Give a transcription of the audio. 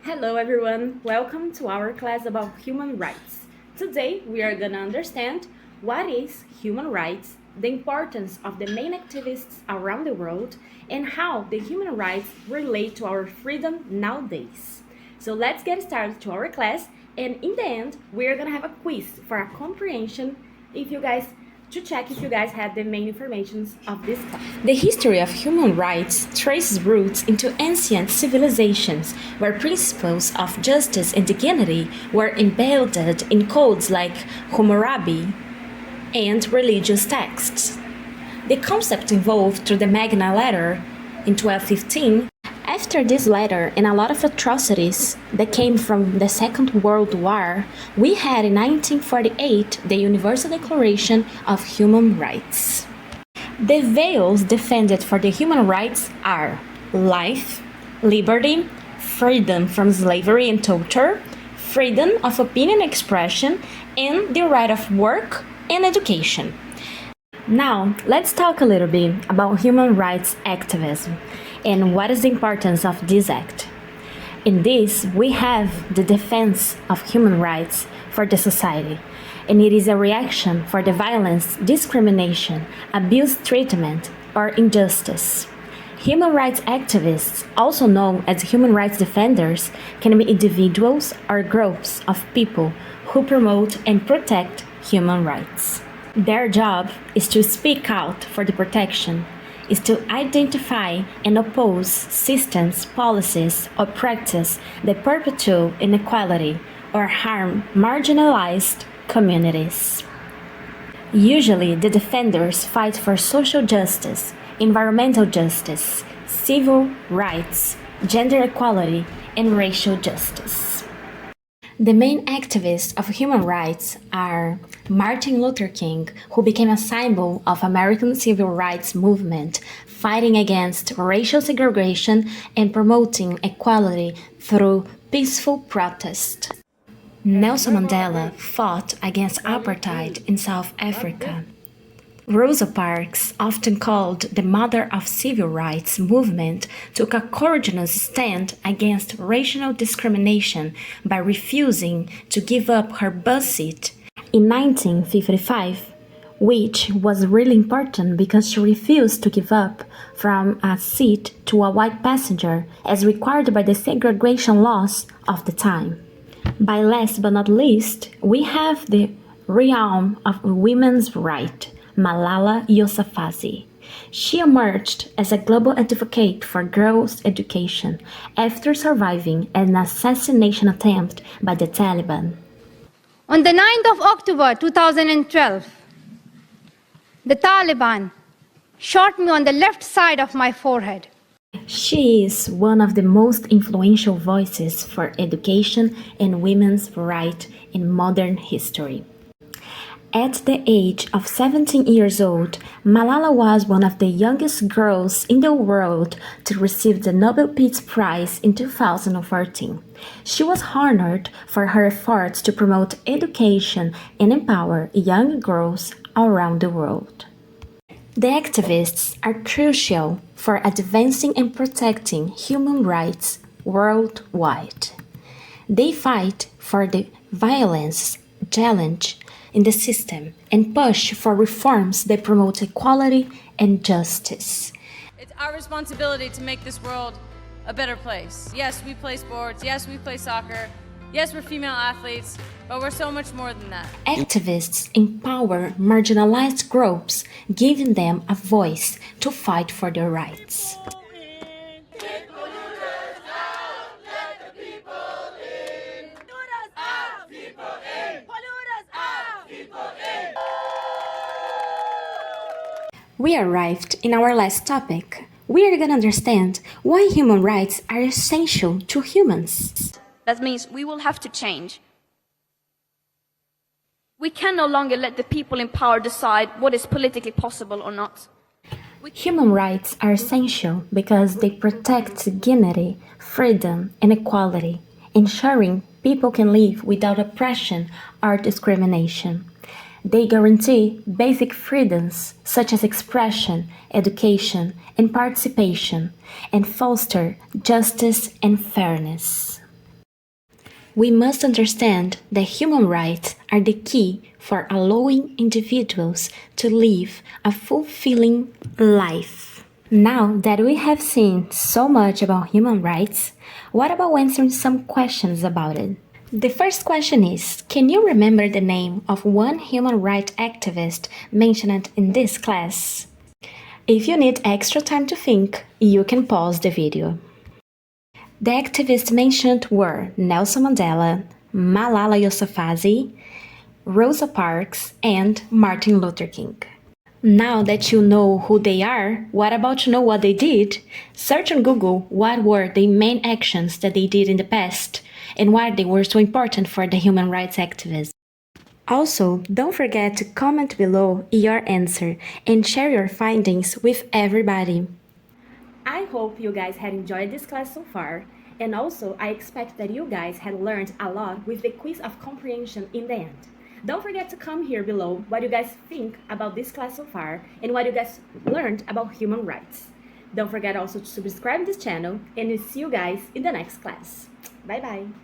Hello everyone, welcome to our class about human rights. Today we are gonna understand what is human rights, the importance of the main activists around the world, and how the human rights relate to our freedom nowadays. So let's get started to our class, and in the end we are gonna have a quiz for a comprehension to check if you guys had the main informations of this class. The history of human rights traces roots into ancient civilizations where principles of justice and dignity were embedded in codes like Hammurabi and religious texts. The concept evolved through the Magna Letter in 1215. After this letter and a lot of atrocities that came from the Second World War, we had in 1948 the Universal Declaration of Human Rights. The values defended for the human rights are life, liberty, freedom from slavery and torture, freedom of opinion expression, and the right of work and education. Now, let's talk a little bit about human rights activism and what is the importance of this act. In this, we have the defense of human rights for the society, and it is a reaction for the violence, discrimination, abuse treatment, or injustice. Human rights activists, also known as human rights defenders, can be individuals or groups of people who promote and protect human rights. Their job is to speak out for the protection, is to identify and oppose systems, policies, or practice that perpetuate inequality or harm marginalized communities. Usually, the defenders fight for social justice, environmental justice, civil rights, gender equality, and racial justice. The main activists of human rights are Martin Luther King, who became a symbol of American civil rights movement, fighting against racial segregation and promoting equality through peaceful protest. Nelson Mandela fought against apartheid in South Africa. Rosa Parks, often called the mother of civil rights movement, took a courageous stand against racial discrimination by refusing to give up her bus seat in 1955, which was really important because she refused to give up from a seat to a white passenger as required by the segregation laws of the time. By last but not least, we have the realm of women's rights, Malala Yousafzai. She emerged as a global advocate for girls' education after surviving an assassination attempt by the Taliban. On the 9th of October 2012, the Taliban shot me on the left side of my forehead. She is one of the most influential voices for education and women's rights in modern history. At the age of 17 years old, Malala was one of the youngest girls in the world to receive the Nobel Peace Prize in 2014. She was honored for her efforts to promote education and empower young girls around the world. The activists are crucial for advancing and protecting human rights worldwide. They fight for the violence challenge in the system and push for reforms that promote equality and justice. It's our responsibility to make this world a better place. Yes, we play sports. Yes, we play soccer. Yes, we're female athletes, but we're so much more than that. Activists empower marginalized groups, giving them a voice to fight for their rights. We arrived in our last topic. We are going to understand why human rights are essential to humans. That means we will have to change. We can no longer let the people in power decide what is politically possible or not. Human rights are essential because they protect dignity, freedom, and equality, ensuring people can live without oppression or discrimination. They guarantee basic freedoms such as expression, education, and participation, and foster justice and fairness. We must understand that human rights are the key for allowing individuals to live a fulfilling life. Now that we have seen so much about human rights, what about answering some questions about it? The first question is, can you remember the name of one human rights activist mentioned in this class? If you need extra time to think, you can pause the video. The activists mentioned were Nelson Mandela, Malala Yousafzai, Rosa Parks, and Martin Luther King. Now that you know who they are, what about to know what they did? Search on Google what were the main actions that they did in the past and why they were so important for the human rights activists. Also, don't forget to comment below your answer and share your findings with everybody. I hope you guys had enjoyed this class so far, and also I expect that you guys had learned a lot with the quiz of comprehension in the end. Don't forget to comment here below what you guys think about this class so far and what you guys learned about human rights. Don't forget also to subscribe to this channel, and we'll see you guys in the next class. Bye bye!